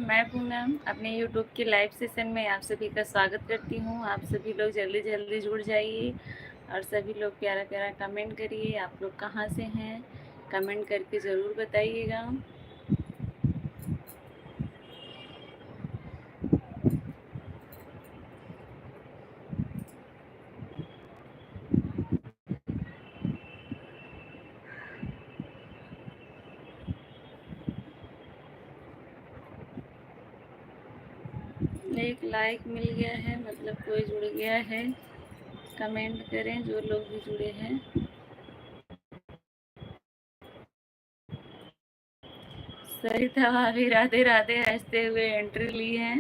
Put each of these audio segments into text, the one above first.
मैं पूनम अपने यूट्यूब के लाइव सेशन में आप सभी का स्वागत करती हूँ। आप सभी लोग जल्दी जल्दी जुड़ जाइए और सभी लोग प्यारा प्यारा कमेंट करिए। आप लोग कहाँ से हैं, कमेंट करके ज़रूर बताइएगा। एक लाइक मिल गया है, मतलब कोई जुड़ गया है। कमेंट करें जो लोग भी जुड़े हैं। सरिता भाभी राधे राधे हंसते हुए एंट्री ली है।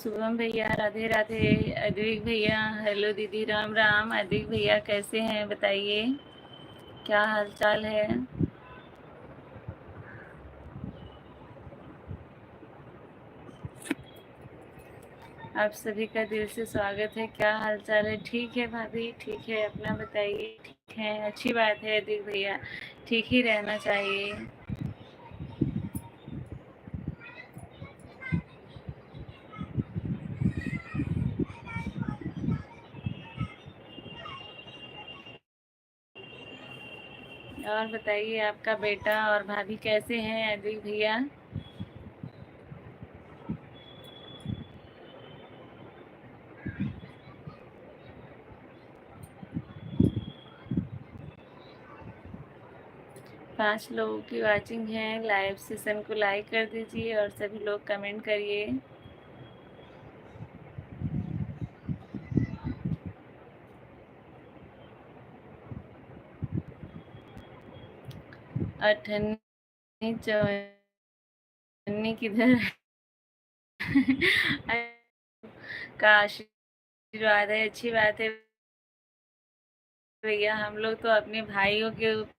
शुभम भैया राधे राधे। अद्विक भैया हेलो दीदी, राम राम। अद्विक भैया कैसे हैं बताइए, क्या हाल चाल है? आप सभी का दिल से स्वागत है। क्या हाल चाल है? ठीक है भाभी, ठीक है। अपना बताइए। ठीक है, अच्छी बात है अदिक भैया, ठीक ही रहना चाहिए। और बताइए आपका बेटा और भाभी कैसे हैं अदिक भैया? पांच लोगों की वाचिंग है। लाइव सेशन को लाइक कर दीजिए और सभी लोग कमेंट करिए। अठन्नी चवन्नी किधर का आशीर्वाद है, अच्छी बात है भैया। हम लोग तो अपने भाइयों के ऊपर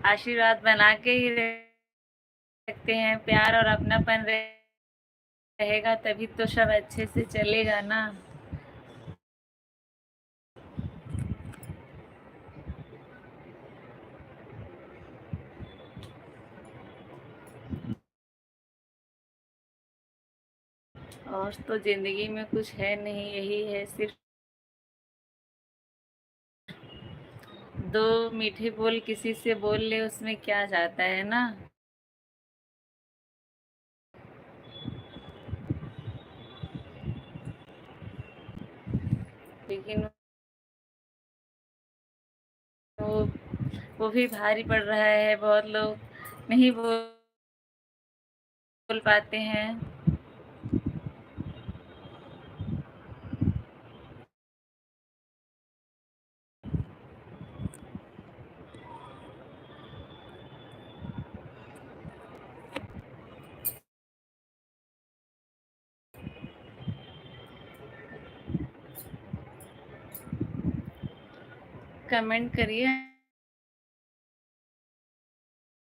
आशीर्वाद बना के ही रखते हैं। प्यार और अपनापन रहेगा तभी तो सब अच्छे से चलेगा ना। और तो जिंदगी में कुछ है नहीं, यही है सिर्फ दो मीठे बोल किसी से बोल ले, उसमें क्या जाता है ना। लेकिन वो वो भी भारी पड़ रहा है। बहुत लोग नहीं बोल पाते हैं। कमेंट करिए।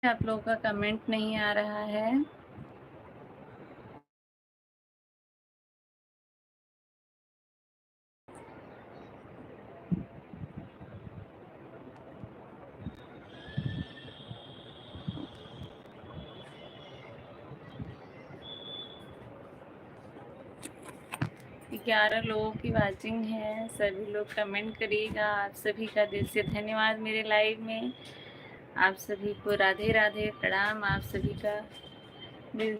आप लोगों का कमेंट नहीं आ रहा है। ग्यारह लोगों की वाचिंग है। सभी लोग कमेंट करिएगा। आप सभी का दिल से धन्यवाद मेरे लाइव में। आप सभी को राधे राधे, प्रणाम। आप सभी का दिल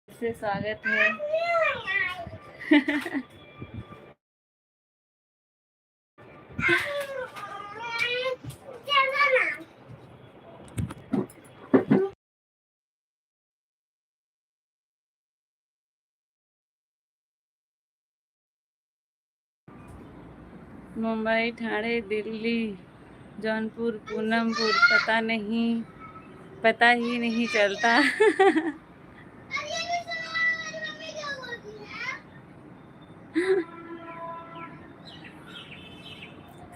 से स्वागत है। मुंबई, ठाणे, दिल्ली, जौनपुर, पूनमपुर, पता ही नहीं चलता।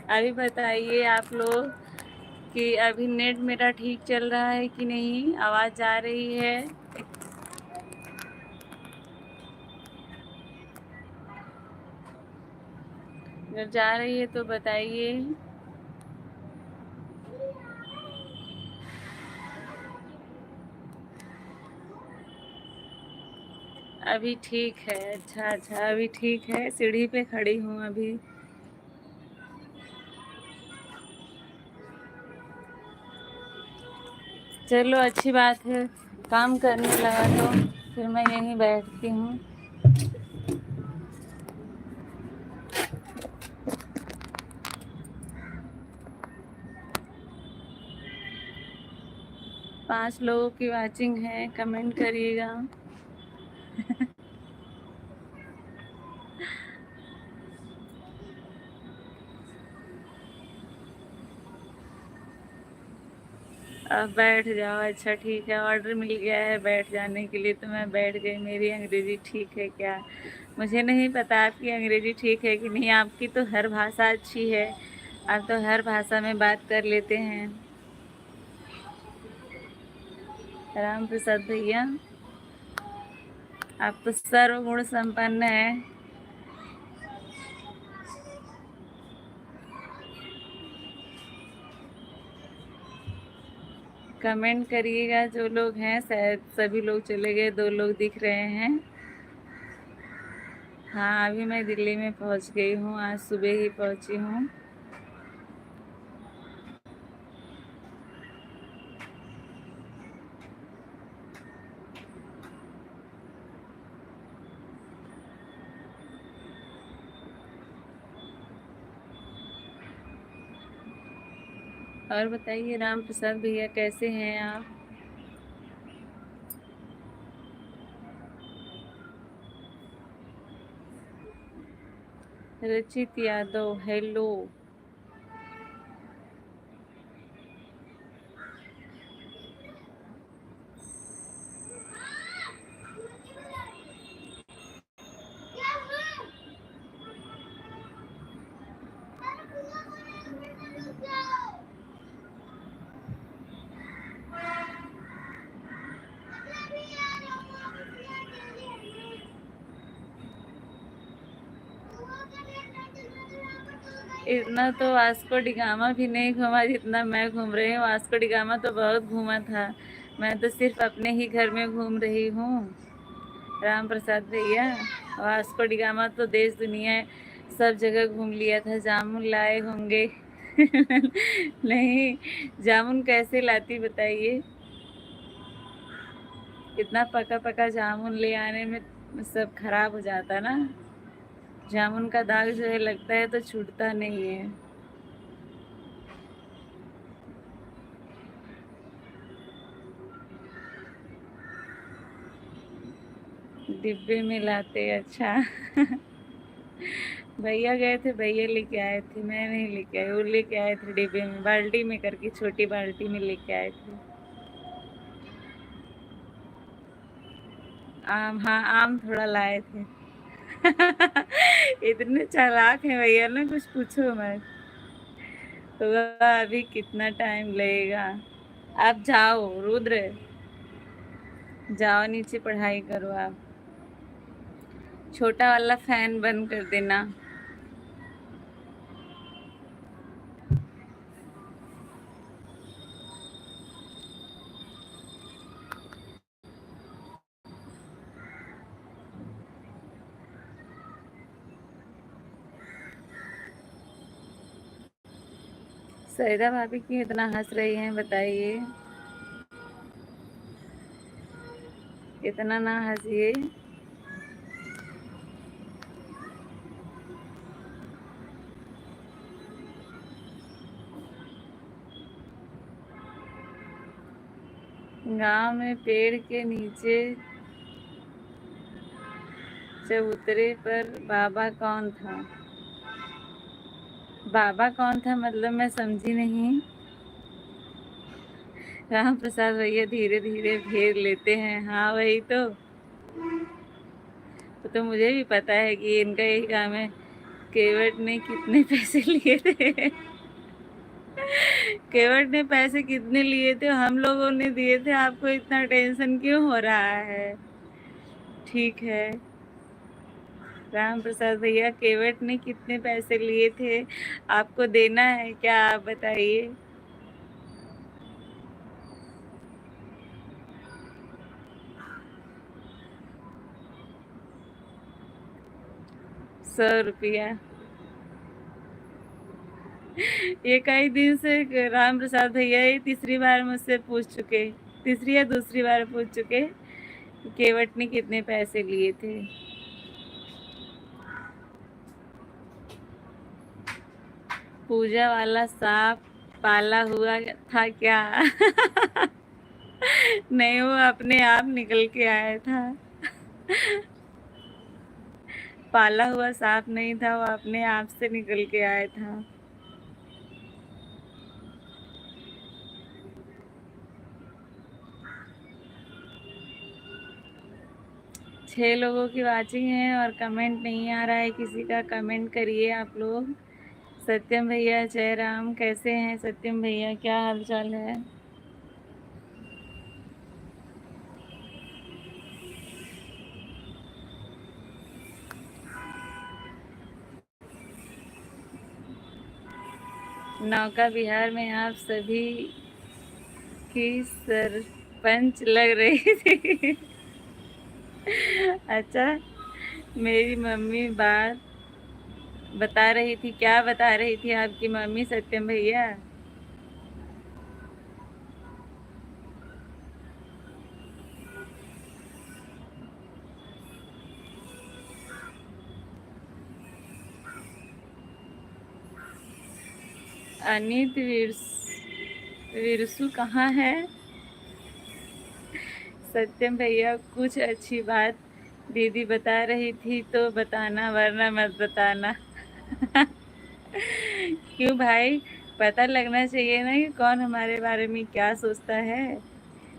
अभी बताइए आप लोग कि अभी नेट मेरा ठीक चल रहा है कि नहीं, आवाज़ जा रही है? अगर जा रही है तो बताइए। अभी ठीक है। अच्छा अच्छा, अभी ठीक है, सीढ़ी पे खड़ी हूँ अभी। चलो अच्छी बात है, काम करने लगा तो फिर मैं यहीं बैठती हूँ। पांच लोगों की वाचिंग है, कमेंट करिएगा। अब बैठ जाओ। अच्छा ठीक है, ऑर्डर मिल गया है बैठ जाने के लिए, तो मैं बैठ गई। मेरी अंग्रेजी ठीक है क्या? मुझे नहीं पता आपकी अंग्रेजी ठीक है कि नहीं। आपकी तो हर भाषा अच्छी है, आप तो हर भाषा में बात कर लेते हैं। राम प्रसाद भैया, आप तो सर्वगुण संपन्न है। कमेंट करिएगा जो लोग हैं, शायद सभी लोग चले गए, दो लोग दिख रहे हैं। हाँ, अभी मैं दिल्ली में पहुंच गई हूँ, आज सुबह ही पहुंची हूँ। और बताइए राम प्रसाद भैया, कैसे हैं आप? रचित यादव, हेलो। इतना तो वास्को डिगामा भी नहीं घूमा जितना मैं घूम रही हूँ। वास्को डिगामा तो बहुत घूमा था, मैं तो सिर्फ अपने ही घर में घूम रही हूँ। राम प्रसाद भैया, वास्को डिगामा तो देश दुनिया सब जगह घूम लिया था। जामुन लाए होंगे। नहीं, जामुन कैसे लाती बताइए? इतना पका पका जामुन ले आने में सब खराब हो जाता ना। जामुन का दाग जो है लगता है तो छूटता नहीं है। डिब्बे में लाते, अच्छा। भैया गए थे, भैया लेके आए थे, मैं नहीं लेके आई। वो लेके आए थे डिब्बे में, बाल्टी में करके, छोटी बाल्टी में लेके आए थे। आम, हाँ आम थोड़ा लाए थे। इतने चालाक हैं भैया ना, कुछ पूछो मत। तो अभी कितना टाइम लगेगा? आप जाओ रुद्र, जाओ नीचे पढ़ाई करो आप। छोटा वाला फैन बंद कर देना। सईदा भाभी क्यों इतना हंस रही हैं बताइए? इतना ना हंसिए। गांव में पेड़ के नीचे चबूतरे पर बाबा कौन था? बाबा कौन था मतलब मैं समझी नहीं। राम प्रसाद भैया धीरे धीरे घेर लेते हैं, हाँ वही तो मुझे भी पता है कि इनका यही काम है। केवट ने कितने पैसे लिए थे? केवट ने पैसे कितने लिए थे? हम लोगों ने दिए थे, आपको इतना टेंशन क्यों हो रहा है? ठीक है। राम प्रसाद भैया, केवट ने कितने पैसे लिए थे? आपको देना है क्या, आप बताइए? 100 रुपया। ये कई दिन से राम प्रसाद भैया ही तीसरी बार मुझसे पूछ चुके, तीसरी या दूसरी बार पूछ चुके कि केवट ने कितने पैसे लिए थे। पूजा वाला सांप पाला हुआ था क्या? नहीं, वो अपने आप निकल के आया था। पाला हुआ सांप नहीं था, वो अपने आप से निकल के आया था। छह लोगों की वाचिंग है और कमेंट नहीं आ रहा है किसी का। कमेंट करिए आप लोग। सत्यम भैया जय राम, कैसे हैं सत्यम भैया, क्या हाल चाल है? नौका बिहार में आप सभी की सरपंच लग रही थी। अच्छा, मेरी मम्मी बात बता रही थी, क्या बता रही थी आपकी मम्मी सत्यम भैया? अनित विरसु कहाँ है? सत्यम भैया कुछ अच्छी बात दीदी बता रही थी तो बताना, वरना मत बताना। क्यों भाई, पता लगना चाहिए ना कि कौन हमारे बारे में क्या सोचता है।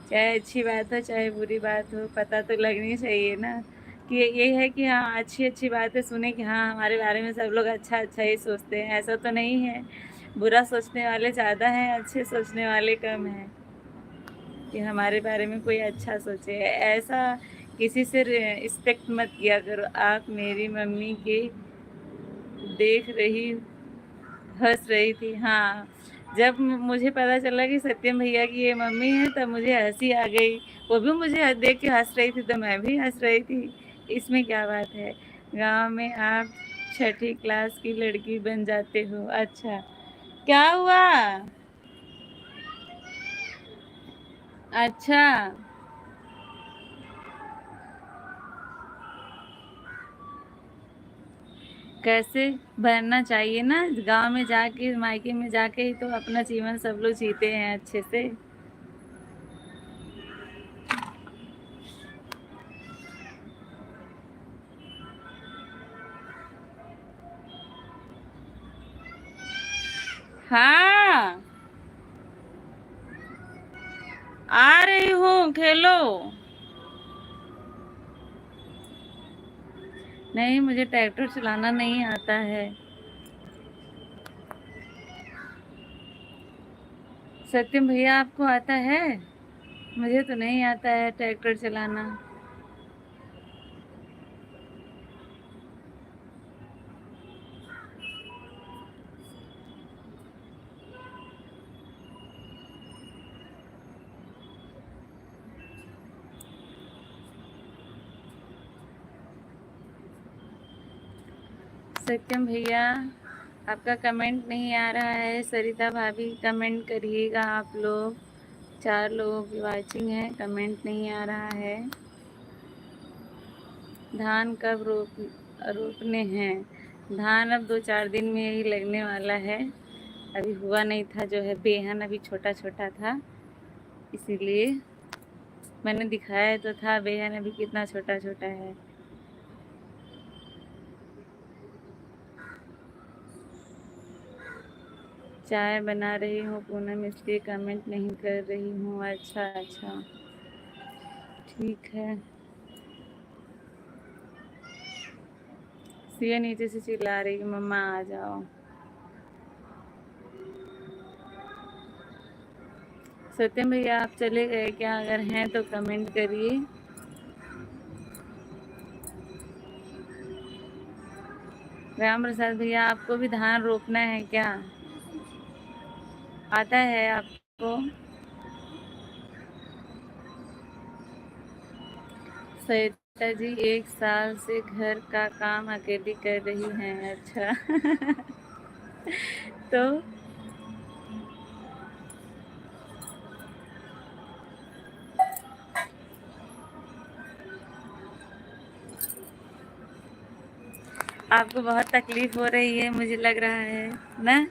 चाहे अच्छी बात हो चाहे बुरी बात हो, पता तो लगनी चाहिए ना। कि ये है कि हाँ, अच्छी अच्छी बातें सुने कि हाँ हमारे बारे में सब लोग अच्छा अच्छा ही सोचते हैं, ऐसा तो नहीं है। बुरा सोचने वाले ज़्यादा हैं, अच्छे सोचने वाले कम हैं। कि हमारे बारे में कोई अच्छा सोचे, ऐसा किसी से रिस्पेक्ट मत किया करो। आप मेरी मम्मी के देख रही हंस रही थी। हाँ, जब मुझे पता चला कि सत्यम भैया की ये मम्मी है तब मुझे हंसी आ गई। वो भी मुझे देख के हंस रही थी तो मैं भी हंस रही थी। इसमें क्या बात है? गांव में आप छठी क्लास की लड़की बन जाते हो। अच्छा, क्या हुआ? अच्छा, कैसे बनना चाहिए ना, गांव में जाके मायके में जाके ही तो अपना जीवन सब लोग जीते हैं अच्छे से। हाँ, आ रही हूँ, खेलो। नहीं, मुझे ट्रैक्टर चलाना नहीं आता है। सत्यम भैया आपको आता है? मुझे तो नहीं आता है ट्रैक्टर चलाना। सत्यम भैया आपका कमेंट नहीं आ रहा है। सरिता भाभी कमेंट करिएगा आप लोग। 4 लोगों की वाचिंग है, कमेंट नहीं आ रहा है। धान कब रोपने हैं? धान अब 2-4 दिन में ही लगने वाला है। अभी हुआ नहीं था, जो है बेहन अभी छोटा छोटा था, इसीलिए मैंने दिखाया तो था बेहन अभी कितना छोटा छोटा है। चाय बना रही हूँ पूनम, इसलिए कमेंट नहीं कर रही हूँ। अच्छा अच्छा, ठीक है। सिया नीचे से चिल्ला रही है, मम्मा आ जाओ। सत्यम भैया आप चले गए क्या? अगर हैं तो कमेंट करिए। राम प्रसाद भैया आपको भी धान रोपना है क्या? आता है आपको? जी 1 साल से घर का काम अकेली कर रही हैं। अच्छा। तो आपको बहुत तकलीफ हो रही है मुझे लग रहा है ना?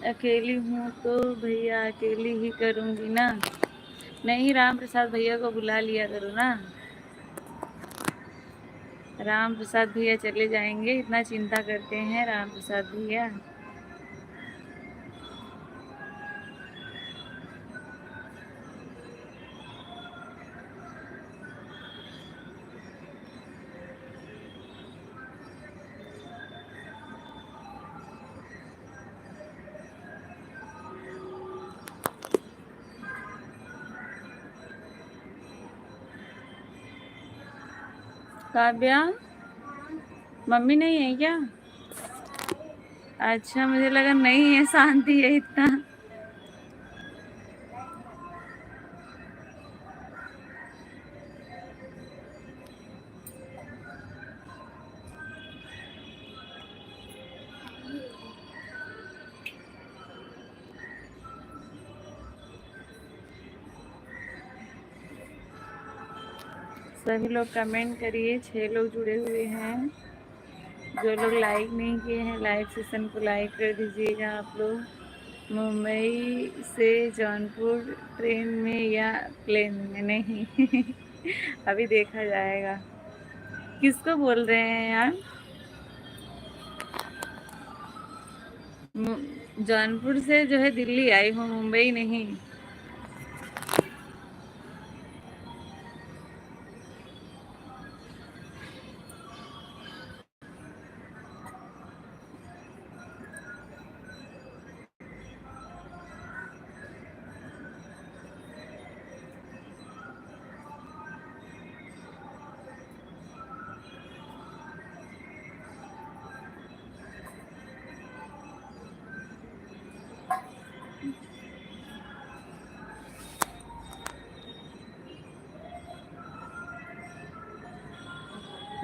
अकेली हूँ तो भैया अकेली ही करूँगी ना। नहीं, राम प्रसाद भैया को बुला लिया करो ना। राम प्रसाद भैया चले जाएंगे, इतना चिंता करते हैं राम प्रसाद भैया। काव्या, मम्मी नहीं है क्या? अच्छा, मुझे लगा नहीं है, शांति है इतना। सभी लोग कमेंट करिए, 6 लोग जुड़े हुए हैं। जो लोग लाइक नहीं किए हैं लाइव सेशन को लाइक कर दीजिएगा आप लोग। मुंबई से जौनपुर ट्रेन में या प्लेन में? नहीं। अभी देखा जाएगा। किसको बोल रहे हैं यार? जौनपुर से जो है दिल्ली आई हूँ, मुंबई नहीं।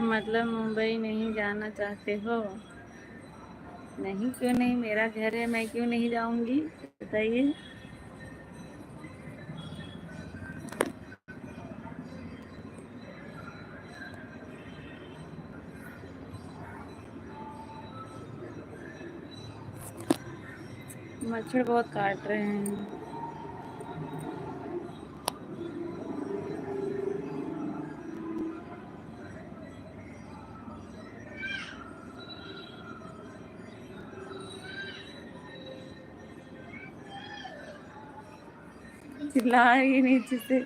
मतलब मुंबई नहीं जाना चाहते हो? नहीं, क्यों नहीं, मेरा घर है, मैं क्यों नहीं जाऊंगी, बताइए। मच्छर बहुत काट रहे हैं। चिल्ला ही नीचे से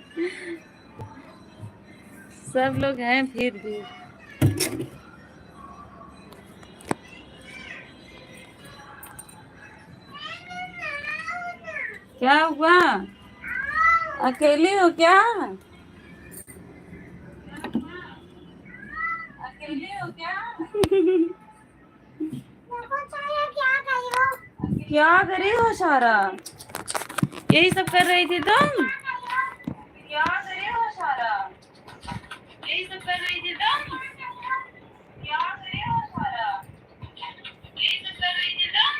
सब लोग हैं फिर भी। क्या हुआ? अकेली हो क्या? अकेले हो क्या? क्या कर रही हो सारा? यही सब कर रही थी तुम? क्या कर रही हो सारा? यही सब कर रही थी तुम? क्या कर रही हो सारा? यही सब कर रही थी तुम?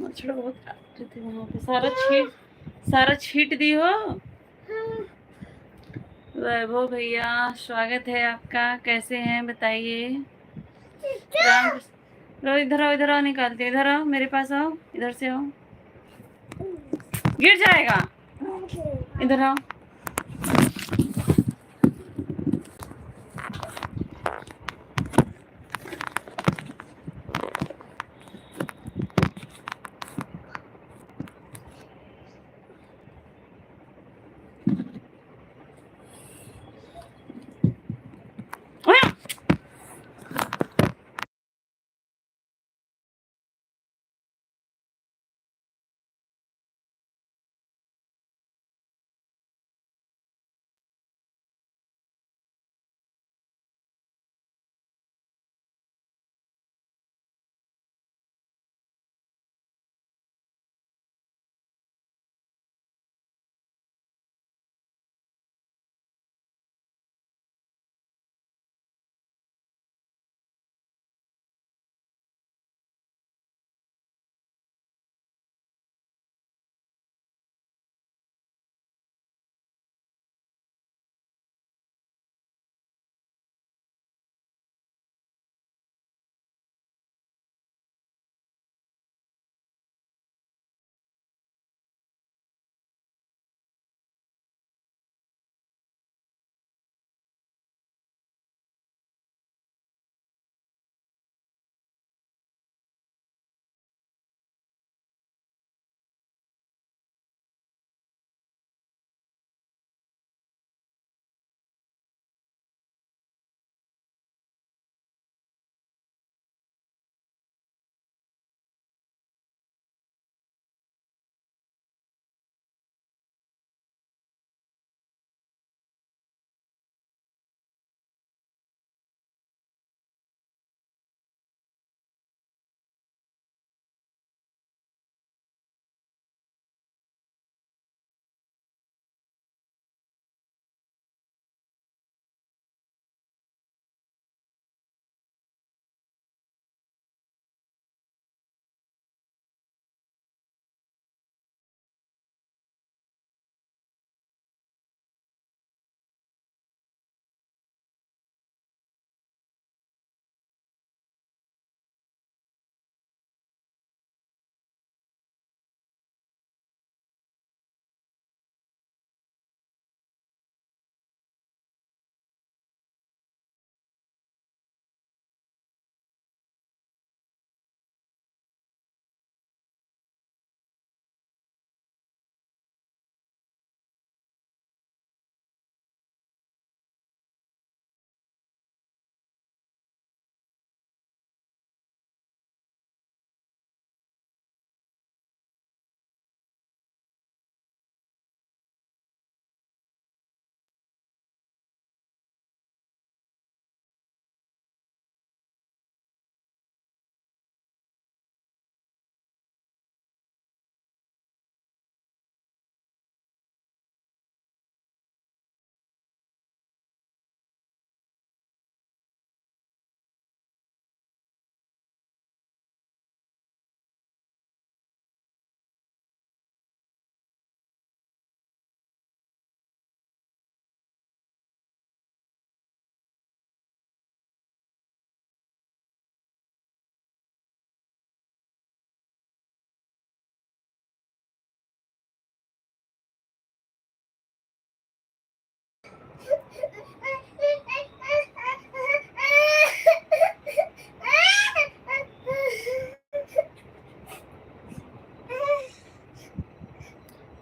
मच्छर बहुत काट रहे थे वहाँ पे। सारा छीट दी हो। वैभव भैया, स्वागत है आपका, कैसे हैं बताइए। राम, लो इधर आओ, निकालते, इधर आओ, मेरे पास आओ, इधर से आओ, गिर जाएगा, इधर आओ।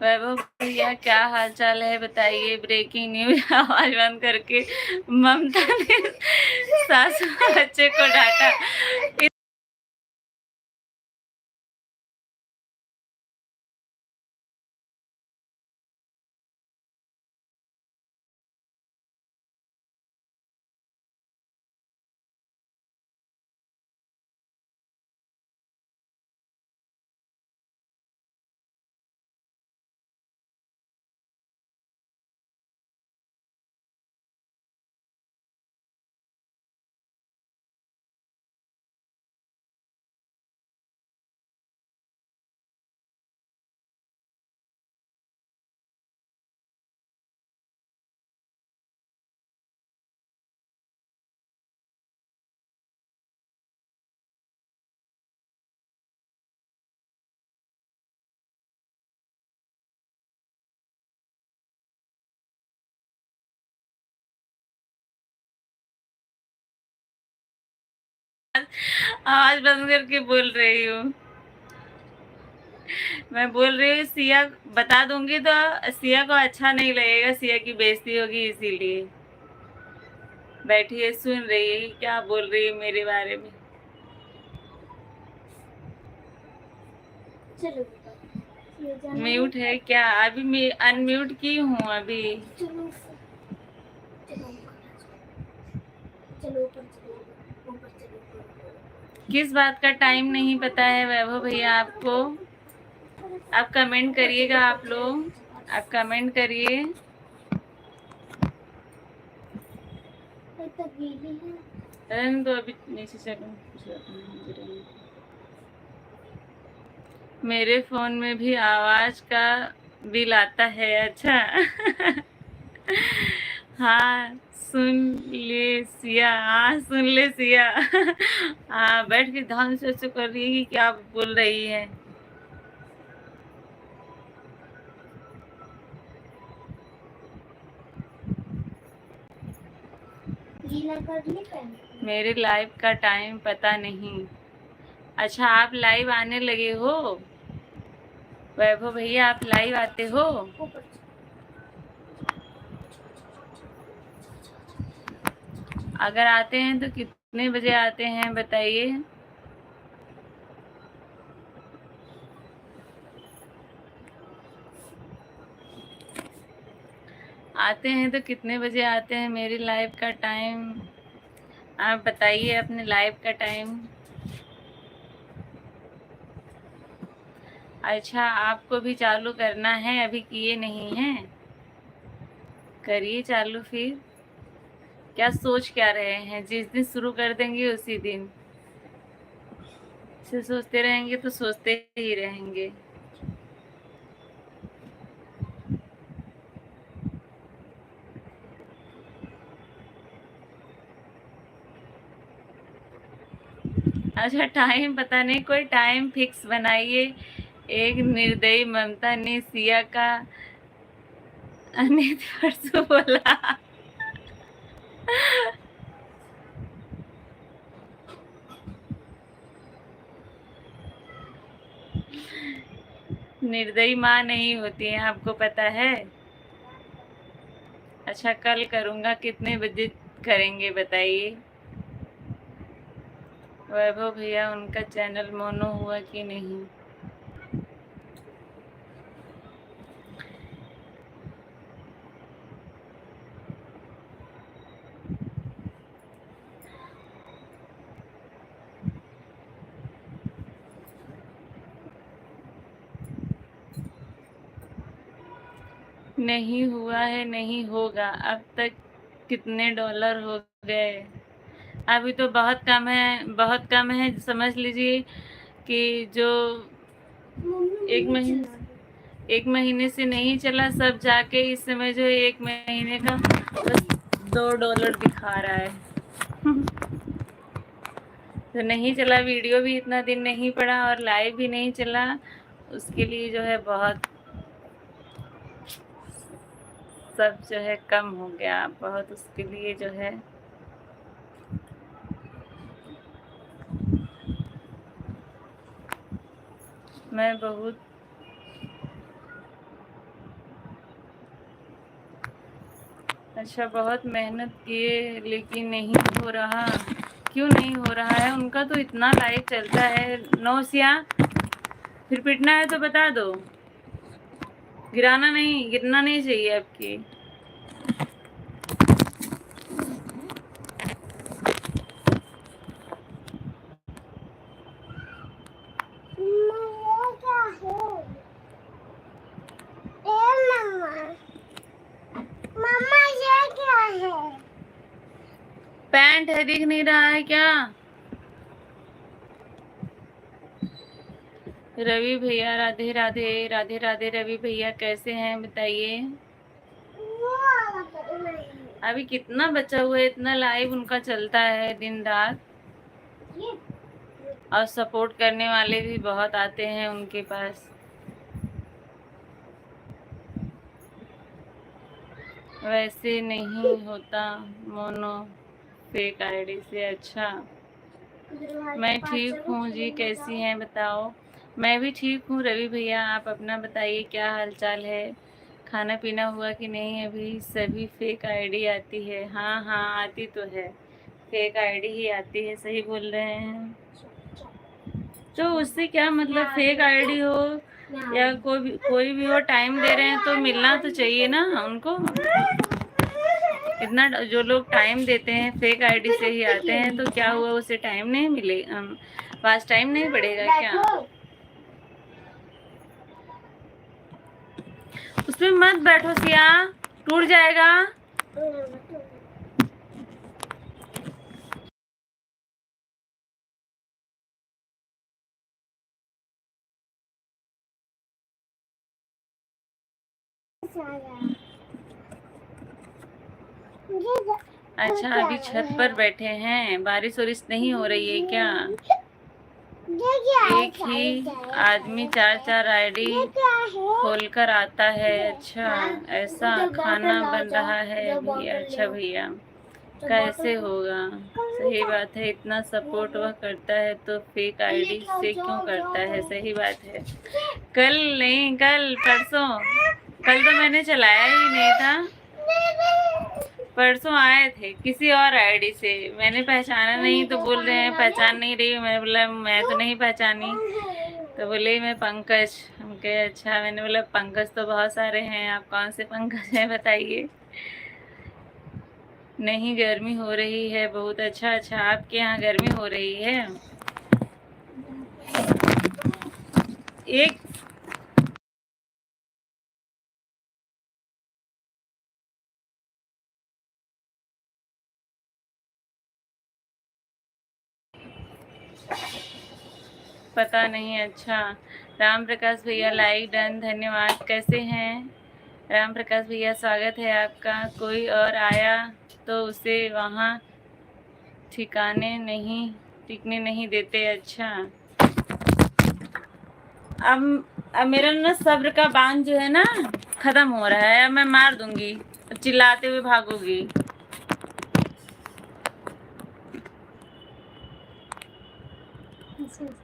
वैभव भैया क्या हाल चाल है बताइए। ब्रेकिंग न्यूज, आवाज बंद करके ममता ने सासू बच्चे को डांटा। आवाज बंद करके बोल रही हूँ। मैं बोल रही हूँ सिया, बता दूंगी तो सिया को अच्छा नहीं लगेगा, सिया की बेइज्जती होगी, इसीलिए बैठी है सुन रही है क्या बोल रही है मेरे बारे में। चलो म्यूट है क्या? अभी मैं अनम्यूट की हूँ अभी। चलो चलो चलो ऊपर चलो, ऊपर चलो। किस बात का टाइम नहीं पता है वैभव भैया आपको? आप कमेंट करिएगा, आप लोग आप कमेंट करिए। रहने दो अभी, नीचे चलो। मेरे फोन में भी आवाज का बिल आता है, अच्छा। हाँ सुन ले सिया, हाँ सुन ले सिया। हाँ बैठ के ध्यान से कर रही है कि क्या बोल रही है। मेरे लाइव का टाइम पता नहीं। अच्छा आप लाइव आने लगे हो वैभव भैया, आप लाइव आते हो? अगर आते हैं तो कितने बजे आते हैं बताइए। आते हैं तो कितने बजे आते हैं? मेरी लाइव का टाइम आप बताइए, अपने लाइव का टाइम। अच्छा आपको भी चालू करना है, अभी किए नहीं हैं? करिए चालू फिर। क्या सोच क्या रहे हैं? जिस दिन शुरू कर देंगे उसी दिन से सोचते रहेंगे तो सोचते ही रहेंगे। अच्छा टाइम पता नहीं, कोई टाइम फिक्स बनाइए। एक निर्दयी ममता ने सिया का अनित परसों बोला। निर्दयी माँ नहीं होती है, आपको पता है? अच्छा कल करूँगा, कितने बजे करेंगे बताइए? वैभव भैया उनका चैनल मोनो हुआ कि नहीं? नहीं हुआ है, नहीं होगा। अब तक कितने डॉलर हो गए? अभी तो बहुत कम है, बहुत कम है। समझ लीजिए कि जो एक महीने से नहीं चला, सब जाके इस समय जो है 1 महीने का बस $2 दिखा रहा है। तो नहीं चला, वीडियो भी इतना दिन नहीं पड़ा और लाइव भी नहीं चला, उसके लिए जो है बहुत सब जो है कम हो गया बहुत, उसके लिए जो है मैं बहुत अच्छा, बहुत मेहनत किए लेकिन नहीं हो रहा। क्यों नहीं हो रहा है? उनका तो इतना लाइव चलता है। नौसिया, फिर पिटना है तो बता दो, गिराना नहीं, गिरना नहीं चाहिए आपकी। मम्मा ये क्या है? पैंट है, दिख नहीं रहा है क्या? रवि भैया राधे राधे। राधे राधे रवि भैया, कैसे हैं बताइए। अभी कितना बचा हुआ है? इतना लाइव उनका चलता है दिन रात, और सपोर्ट करने वाले भी बहुत आते हैं उनके पास। वैसे नहीं होता मोनो फेक आईडी से। अच्छा, मैं ठीक हूँ जी, कैसी हैं बताओ। मैं भी ठीक हूँ रवि भैया, आप अपना बताइए, क्या हालचाल है? खाना पीना हुआ कि नहीं? अभी सभी फेक आईडी आती है। हाँ हाँ, आती तो है, फेक आईडी ही आती है, सही बोल रहे हैं। तो उससे क्या मतलब, फेक आईडी हो या कोई भी हो, टाइम दे रहे हैं तो मिलना तो चाहिए ना उनको। इतना जो लोग टाइम देते हैं, फेक आईडी से ही आते हैं, तो क्या हुआ, उसे टाइम नहीं मिले, पास टाइम नहीं बढ़ेगा क्या? उसमें मत बैठो सिया, टूट जाएगा। अच्छा, अभी छत पर बैठे हैं, बारिश वारिश नहीं हो रही है क्या? एक ही आदमी 4-4 आईडी खोलकर आता है। अच्छा, ऐसा खाना बन रहा है भैया। अच्छा भैया, कैसे होगा? सही बात है, इतना सपोर्ट वह करता है तो फेक आईडी से क्यों करता है? सही बात है। कल नहीं, कल परसों, कल तो मैंने चलाया ही नहीं था, परसों आए थे किसी और आईडी से, मैंने पहचाना नहीं, तो बोल रहे हैं पहचान नहीं रही। मैंने बोला मैं तो नहीं पहचानी, तो बोले मैं पंकज। हम कहे अच्छा। मैंने बोला पंकज तो बहुत सारे हैं, आप कौन से पंकज हैं बताइए। नहीं, गर्मी हो रही है बहुत। अच्छा अच्छा, आपके यहाँ गर्मी हो रही है? एक पता नहीं। अच्छा, राम प्रकाश भैया लाइक डन, धन्यवाद। कैसे हैं राम प्रकाश भैया? स्वागत है आपका। कोई और आया तो उसे वहाँ टिकने नहीं देते। अच्छा, अब मेरा ना सब्र का बांध जो है ना खत्म हो रहा है, अब मैं मार दूंगी, चिल्लाते हुए भागोगी।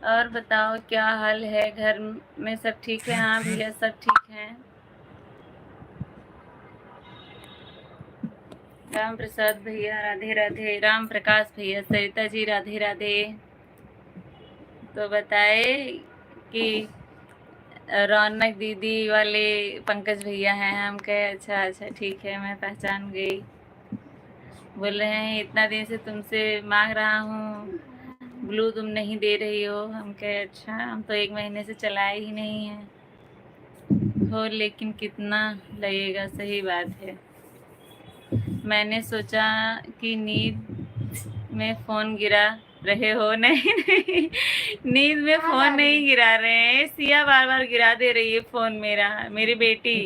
और बताओ क्या हाल है, घर में सब ठीक है? हाँ भैया, सब ठीक है। राम प्रसाद भैया राधे राधे। राम प्रकाश भैया, सरिता जी राधे राधे। तो बताए कि रौनक दीदी वाले पंकज भैया हैं। हम कहे अच्छा अच्छा ठीक है, मैं पहचान गई। बोल रहे हैं इतना दिन से तुमसे मांग रहा हूँ, ब्लू तुम नहीं दे रही हो। हम कहे अच्छा, हम तो 1 महीने से चलाए ही नहीं है हो, लेकिन कितना लगेगा? सही बात है। मैंने सोचा कि नींद में फ़ोन गिरा रहे हो। नहीं नहीं, नींद में फ़ोन नहीं गिरा रहे हैं, सिया बार बार गिरा दे रही है फ़ोन मेरा, मेरी बेटी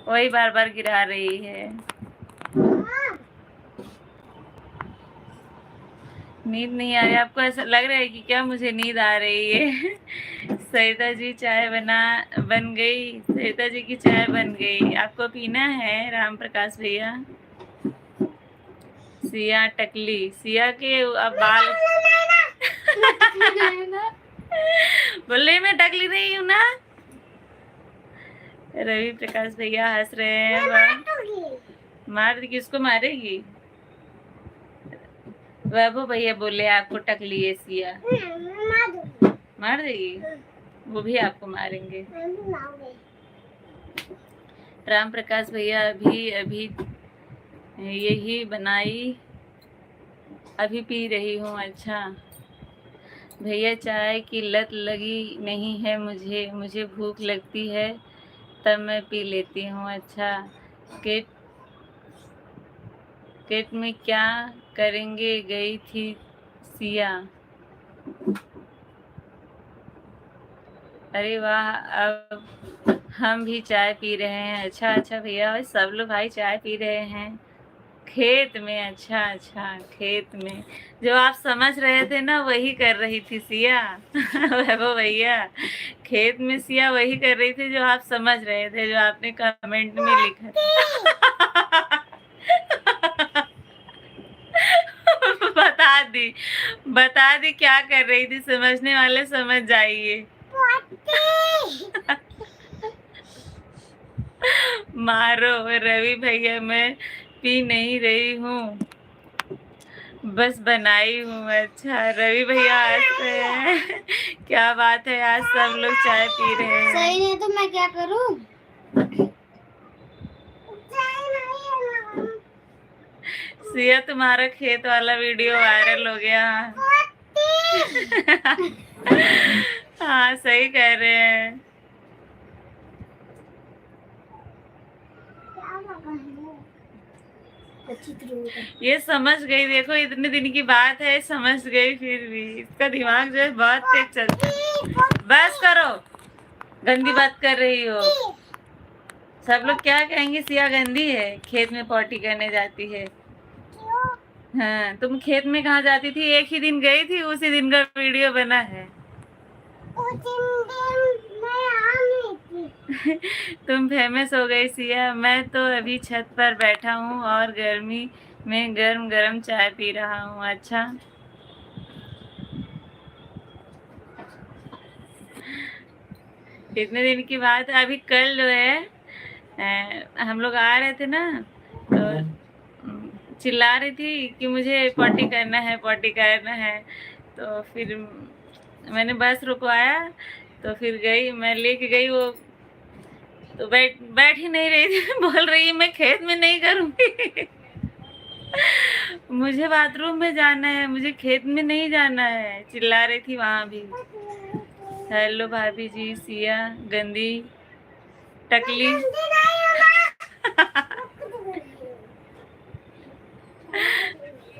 वही बार बार गिरा रही है। नींद नहीं आ रही आपको? ऐसा लग रहा है कि क्या मुझे नींद आ रही है? सरिता जी चाय बन गई। सरिता जी की चाय बन गई, आपको पीना है राम प्रकाश भैया? सिया टकली, सिया के अब बाल बोले मैं टकली नहीं हूँ ना। रवि प्रकाश भैया हंस रहे हैं, मार दी, किसको मारेगी? वैभव भैया बोले आपको टकली है सिया। मार देगी, वो भी आपको मारेंगे। राम प्रकाश भैया अभी अभी यही बनाई, अभी पी रही हूँ। अच्छा भैया, चाय की लत लगी नहीं है मुझे, मुझे भूख लगती है तब मैं पी लेती हूँ। अच्छा, किट किट में क्या करेंगे गई थी सिया? अरे वाह, अब हम भी चाय पी रहे हैं। अच्छा अच्छा भैया, सब लोग भाई चाय पी रहे हैं खेत में। अच्छा अच्छा, खेत में जो आप समझ रहे थे ना वही कर रही थी सिया। वैभव भैया, खेत में सिया वही कर रही थी जो आप समझ रहे थे, जो आपने कमेंट में लिखा था। बता दी क्या कर रही थी, समझने वाले समझ जाइए। मारो रवि भैया, मैं पी नहीं रही हूँ, बस बनाई हूँ। अच्छा रवि भैया हंस रहे हैं। क्या बात है, आज सब लोग चाय पी रहे हैं। सही नहीं तो मैं क्या करूँ? सिया, तुम्हारा खेत वाला वीडियो वायरल हो गया। हाँ सही कह रहे हैं। ये समझ गई, देखो इतने दिन की बात है, समझ गई। फिर भी इसका दिमाग जो है बहुत तेज चलता है। बस करो, गंदी बात कर रही हो। सब लोग क्या कहेंगे, सिया गंदी है, खेत में पॉटी करने जाती है। हाँ, तुम खेत में कहाँ जाती थी? एक ही दिन गई थी, उसी दिन का वीडियो बना है। तुम फेमस हो गई सिया, मैं तो अभी छत पर बैठा हूँ और गर्मी में गरम गरम चाय पी रहा हूँ। अच्छा, इतने दिन की बात है। अभी कल जो है हम लोग आ रहे थे ना, तो चिल्ला रही थी कि मुझे पॉटी करना है, पॉटी करना है। तो फिर मैंने बस रुकवाया, तो फिर गई, मैं लेके गई। वो तो बैठ ही नहीं रही थी। बोल रही है मैं खेत में नहीं करूँगी। मुझे बाथरूम में जाना है, मुझे खेत में नहीं जाना है, चिल्ला रही थी वहाँ भी। हेलो भाभी जी, सिया गंदी टकली।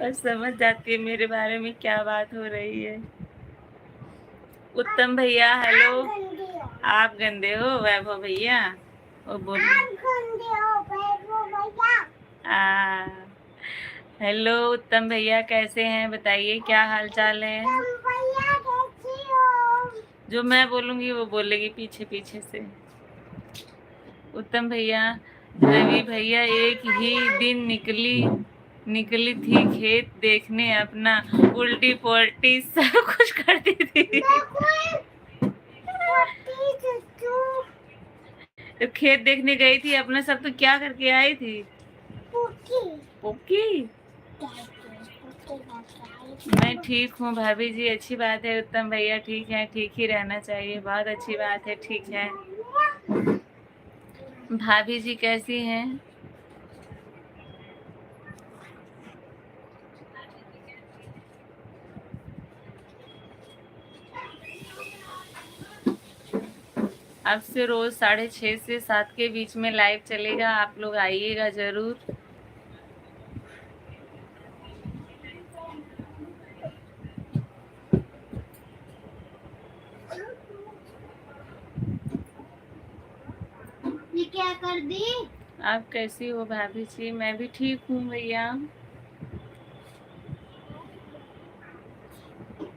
और समझ जाती है मेरे बारे में क्या बात हो रही है। उत्तम भैया हेलो, आप गंदे हो वैभव भैया, वो बोल हेलो उत्तम भैया, कैसे हैं बताइए, क्या हाल चाल है? जो मैं बोलूंगी वो बोलेगी पीछे पीछे से। उत्तम भैया, रवि भैया एक ही दिन निकली थी खेत देखने, अपना उल्टी पोल्टी सब कुछ करती थी। तो खेत देखने गई थी अपना सब, तो क्या करके आई थी? पोकी। मैं ठीक हूँ भाभी जी, अच्छी बात है। उत्तम भैया ठीक है, ठीक ही रहना चाहिए, बहुत अच्छी बात है, ठीक है। भाभी जी कैसी हैं? अब से रोज 6:30 से 7 के बीच में लाइव चलेगा, आप लोग आइएगा जरूर। ये क्या कर दी? आप कैसी हो भाभी जी? मैं भी ठीक हूँ भैया,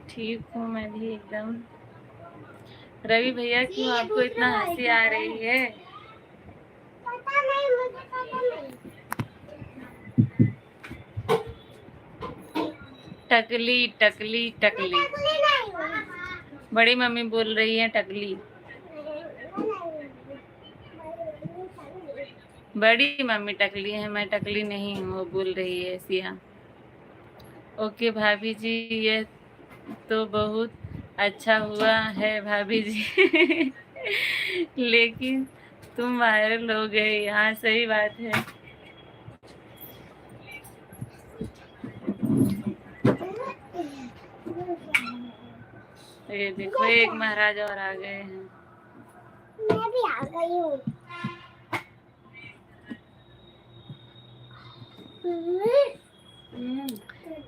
ठीक हूँ मैं भी एकदम। रवि भैया क्यों आपको इतना हंसी आ रही है? पता नहीं, मुझे पता नहीं। टकली टकली टकली, बड़ी मम्मी बोल रही है टकली। बड़ी मम्मी टकली है, मैं टकली नहीं हूँ, वो बोल रही है सिया। ओके भाभी जी, ये तो बहुत अच्छा हुआ है भाभी जी। लेकिन तुम वायरल हो गए। हाँ सही बात है। ये देखो एक महाराज और आ गए हैं। मैं भी आ गई हूँ।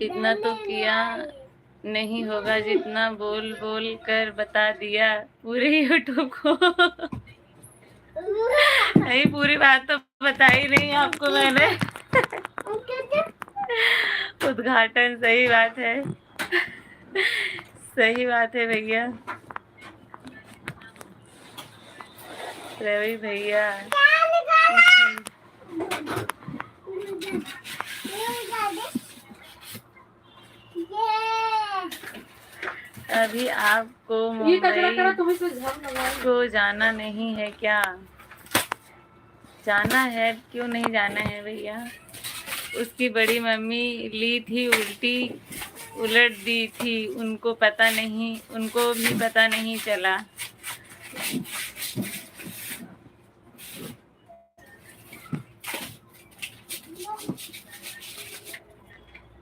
इतना तो किया नहीं होगा जितना बोल बोल कर बता दिया पूरे यूट्यूब को। नहीं पूरी बात तो बताई नहीं आपको मैंने। उद्घाटन, सही बात है। सही बात है भैया। रवि भैया अभी आपको मुंबई को जाना नहीं है क्या? जाना है, क्यों नहीं जाना है भैया। उसकी बड़ी मम्मी ली थी उल्टी, उलट दी थी, उनको भी पता नहीं चला।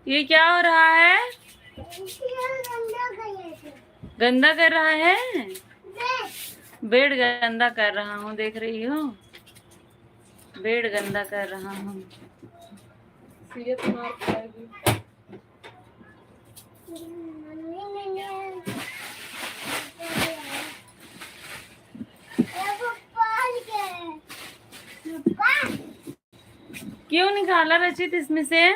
ये क्या हो रहा है? गंदा कर रहा है? बेड गंदा कर रहा हूँ, देख रही हो? बेड गंदा कर रहा हूँ। क्यों निकाला रचित इसमें से?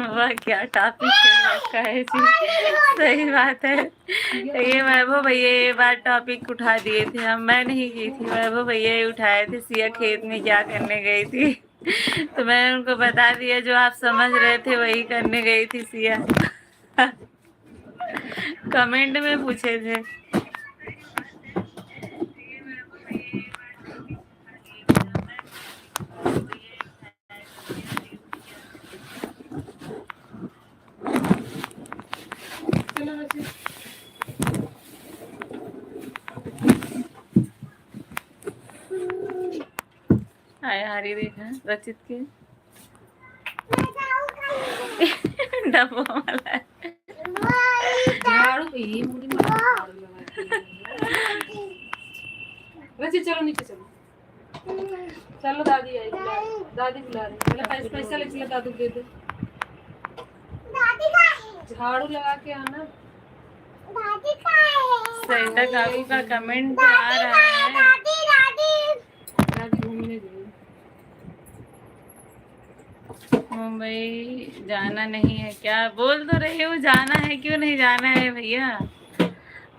वाह क्या टॉपिक रखा है जी। सही बात है। ये वैभव भैया ये बात टॉपिक उठा दिए थे हम, मैं नहीं की थी, वैभव भैया ही उठाए थे। सिया खेत में क्या करने गई थी। तो मैंने उनको बता दिया, जो आप समझ रहे थे वही करने गई थी सिया। कमेंट में पूछे थे। आया हरी देखा रचित के डब्बो वाला है। वैसे चलो नीचे चलो, चलो दादी आई, दादी बुला रही है। पहले पैसा ले दादू दे दे। झाड़ू लगा के आना। सरिता काकू का कमेंट आ रहा है। दादी घूमने गई। मुंबई जाना नहीं है क्या? बोल तो रही हूँ जाना है, क्यों नहीं जाना है भैया।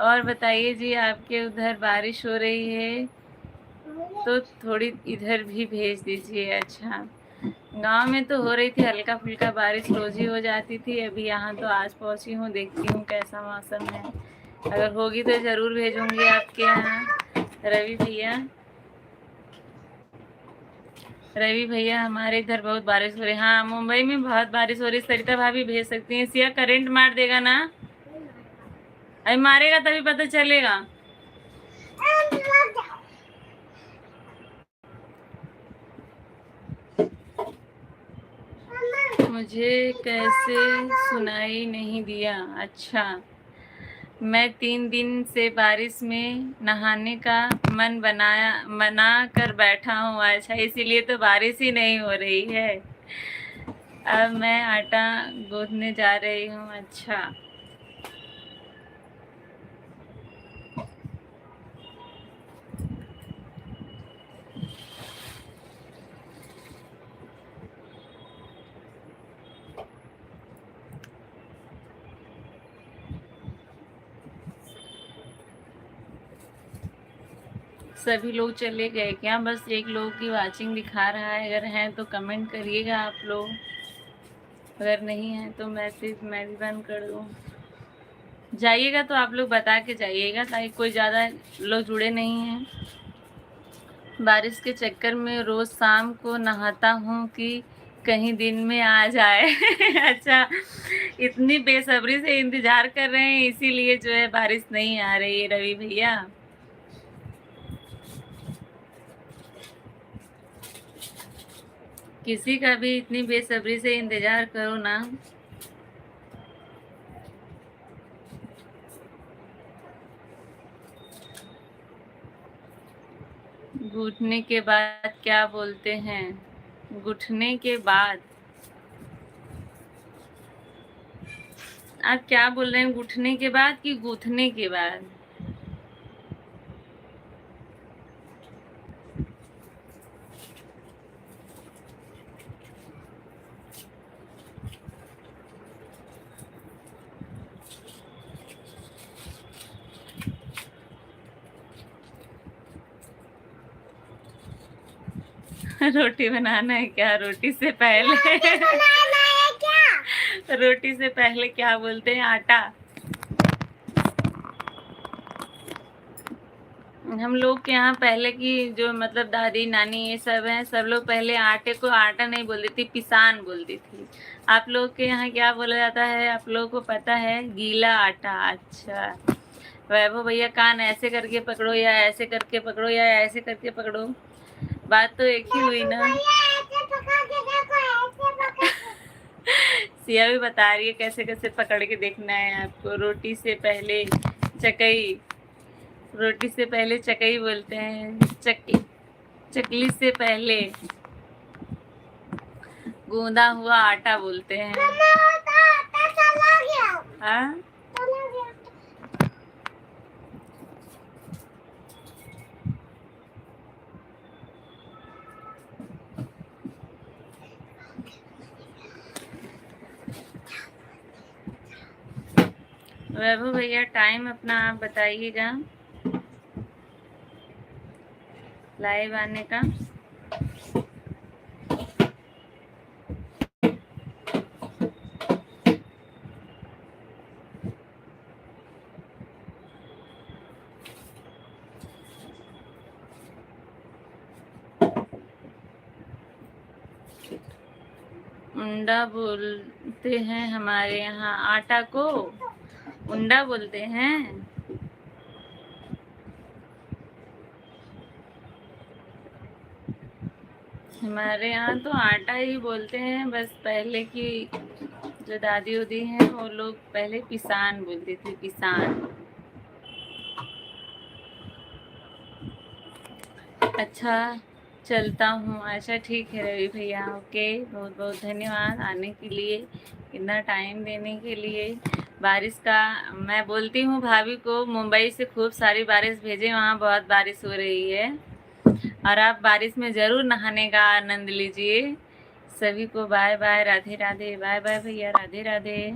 और बताइए जी, आपके उधर बारिश हो रही है तो थोड़ी इधर भी भेज दीजिए। अच्छा, गांव में तो हो रही थी हल्का फुल्का बारिश, रोज ही हो जाती थी। अभी यहाँ तो आज पहुँची हूँ, देखती हूँ कैसा मौसम है। अगर होगी तो ज़रूर भेजूँगी आपके यहाँ। रवि भैया हमारे इधर बहुत बारिश हो रही है। हाँ मुंबई में बहुत बारिश हो रही है। सरिता भाभी भेज सकती हैं। सिया करंट मार देगा ना? अरे मारेगा तभी पता चलेगा। मुझे कैसे सुनाई नहीं दिया? अच्छा, मैं 3 दिन से बारिश में नहाने का मना कर बैठा हूँ। अच्छा, इसीलिए तो बारिश ही नहीं हो रही है। अब मैं आटा गूंथने जा रही हूँ। अच्छा, सभी लोग चले गए क्या? बस एक लोग की वाचिंग दिखा रहा है। अगर हैं तो कमेंट करिएगा आप लोग, अगर नहीं है तो मैसेज मैं भी बंद कर दूँ। जाइएगा तो आप लोग बता के जाइएगा, ताकि कोई ज़्यादा लोग जुड़े नहीं हैं। बारिश के चक्कर में रोज़ शाम को नहाता हूँ कि कहीं दिन में आ जाए। अच्छा, इतनी बेसब्री से इंतज़ार कर रहे हैं, इसीलिए जो है बारिश नहीं आ रही है रवि भैया। किसी का भी इतनी बेसब्री से इंतज़ार करो ना। घुटने के बाद क्या बोलते हैं? घुटने के बाद आप क्या बोल रहे हैं? घुटने के बाद कि गूंथने के बाद? रोटी बनाना है क्या? रोटी से पहले बनाना है क्या? रोटी से पहले क्या बोलते हैं? आटा। हम लोग के यहाँ पहले की जो मतलब दादी नानी ये सब हैं, सब लोग पहले आटे को आटा नहीं बोलती थी, पिसान बोलती थी। आप लोग के यहाँ क्या बोला जाता है? आप लोगों को पता है? गीला आटा। अच्छा, वैभव भैया कान ऐसे करके पकड़ो या ऐसे करके पकड़ो या ऐसे करके पकड़ो, बात तो एक ही हुई ना। भैया ऐसे पकड़ के देखो, ऐसे पकड़ के। सिया भी बता रही है कैसे कैसे पकड़ के देखना है आपको। रोटी से पहले चकई, रोटी से पहले चकई बोलते हैं। चकली से पहले गूंदा हुआ आटा बोलते हैं। मम्मा वो तो आटा चला गया। हाँ, चला गया। वैभव भैया टाइम अपना आप बताइएगा लाइव आने का। उंडा बोलते हैं हमारे यहाँ, आटा को उंडा बोलते हैं। हमारे यहाँ तो आटा ही बोलते हैं। बस पहले की जो दादी उदी हैं वो लोग पहले पिसान बोलती थी, पिसान। अच्छा, चलता हूँ। अच्छा ठीक है रवि भैया, ओके। बहुत बहुत धन्यवाद आने के लिए, इतना टाइम देने के लिए। बारिश का मैं बोलती हूँ भाभी को मुंबई से खूब सारी बारिश भेजें, वहाँ बहुत बारिश हो रही है। और आप बारिश में ज़रूर नहाने का आनंद लीजिए। सभी को bye bye, Radhe Radhe. Bye bye भैया, राधे राधे।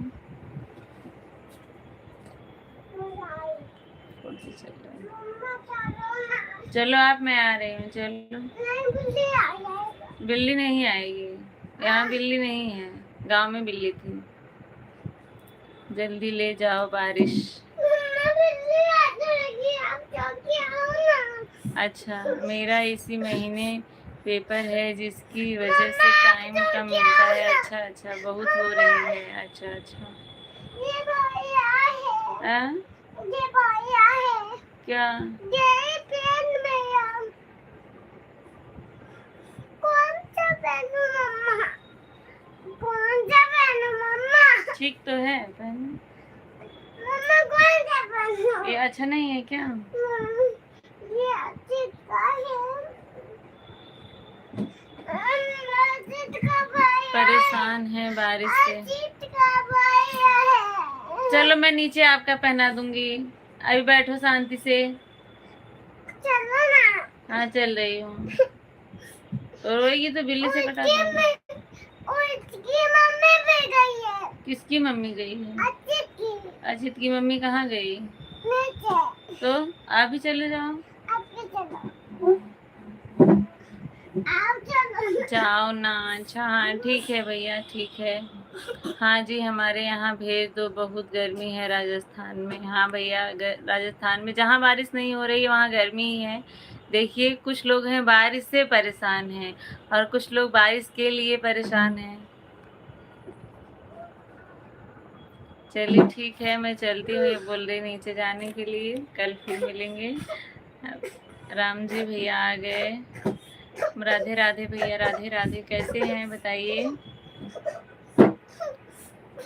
कौन सी चल रहा है? मम्मा चलो ना। चलो आप, मैं आ रही हूँ, चलो। नहीं बिल्ली आ जाएगा। बिल्ली नहीं आएगी, यहाँ बिल्ली नहीं है, गांव में बिल्ली थी। जल्दी ले जाओ बारिश। मम्मा बिल्ली आ जाएगी, आप जल्दी आओ ना। अच्छा, मेरा इसी महीने पेपर है जिसकी वजह से टाइम कम मिलता है। अच्छा अच्छा, बहुत हो रही है। अच्छा अच्छा। ये भैया है। आ? ये भैया है। क्या? ये पेन में हम कौन सा पेन मम्मा? कौन सा पेन मम्मा? ठीक तो है पहन। मम्मा कौन सा पेन? ये अच्छा नहीं है क्या? ये अच्छी का है। अजीत का भैया। परेशान है बारिश से। अजीत का भैया है। चलो मैं नीचे आपका पहना दूंगी, अभी बैठो शांति से। चलो ना। हाँ चल रही हूँ। तो रोएगी तो बिल्ली से कटा दूंगी। उसकी मम्मी भी गई है। किसकी मम्मी गई है? अजीत की। अजित की मम्मी कहाँ गई? नीचे। तो आप भी चले जाओ। अब भी चलो। आप चलो। जाओ ना। अच्छा हाँ ठीक है भैया, ठीक है। हाँ जी, हमारे यहाँ भेज दो, बहुत गर्मी है राजस्थान में। हाँ भैया, राजस्थान में जहाँ बारिश नहीं हो रही है वहाँ गर्मी ही है। देखिए कुछ लोग हैं बारिश से परेशान हैं और कुछ लोग बारिश के लिए परेशान हैं। चलिए ठीक है, मैं चलती हूँ, ये बोल रही नीचे जाने के लिए, कल फिर मिलेंगे। राम जी भैया आ गए। राधे राधे भैया, राधे राधे, कैसे हैं बताइए।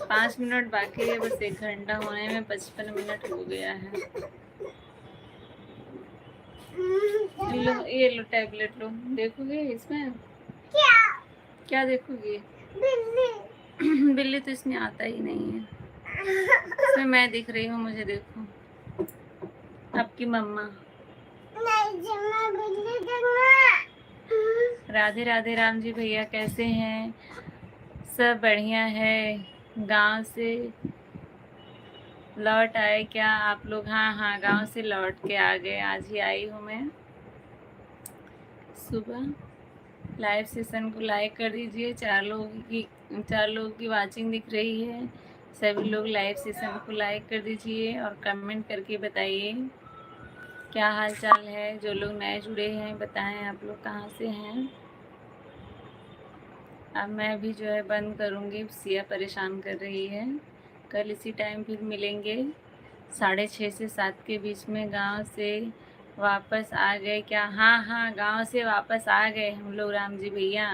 5 मिनट बाकी है, बस 1 घंटा होने में 55 मिनट हो गया है। लो ये लो टैबलेट लो, देखोगे इसमें क्या? क्या देखोगे। बिल्ली। बिल्ली तो इसमें आता ही नहीं है, इसमें मैं दिख रही हूँ, मुझे देखो, आपकी मम्मा। नहीं जमा बिल्ली देखना। राधे राधे राम जी भैया, कैसे हैं। सब बढ़िया है। गांव से लौट आए क्या आप लोग। हाँ हाँ, गांव से लौट के आ गए, आज ही आई हूँ मैं सुबह। लाइव सेशन को लाइक कर दीजिए, 4 लोगों की वाचिंग दिख रही है। सभी लोग लाइव सेशन को लाइक कर दीजिए और कमेंट करके बताइए क्या हाल चाल है। जो लोग नए जुड़े हैं बताएं आप लोग कहाँ से हैं। अब मैं भी जो है बंद करूँगी, सिया परेशान कर रही है। कल इसी टाइम फिर मिलेंगे 6:30 से 7 के बीच में। गांव से वापस आ गए क्या। हाँ हाँ, गांव से वापस आ गए हम लोग राम जी भैया।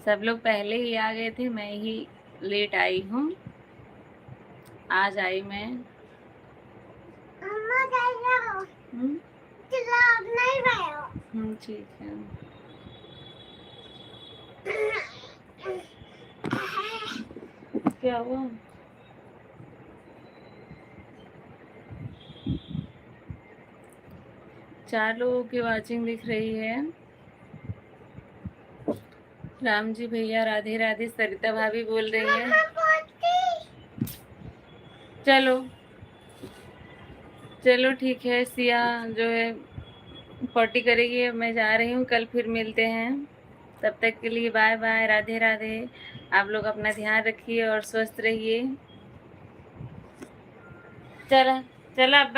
सब लोग पहले ही आ गए थे, मैं ही लेट आई हूँ, आज आई मैं। अम्मा कह रहा हो चलो आप नहीं रहो। ठीक है। क्या हुआ। चार लोगों की वाचिंग दिख रही है। राम जी भैया राधे राधे, सरिता भाभी बोल रही है। चलो चलो ठीक है, सिया जो है पॉटी करेगी, अब मैं जा रही हूँ, कल फिर मिलते हैं। तब तक के लिए बाय बाय, राधे राधे। आप लोग अपना ध्यान रखिए और स्वस्थ रहिए। चला चला अब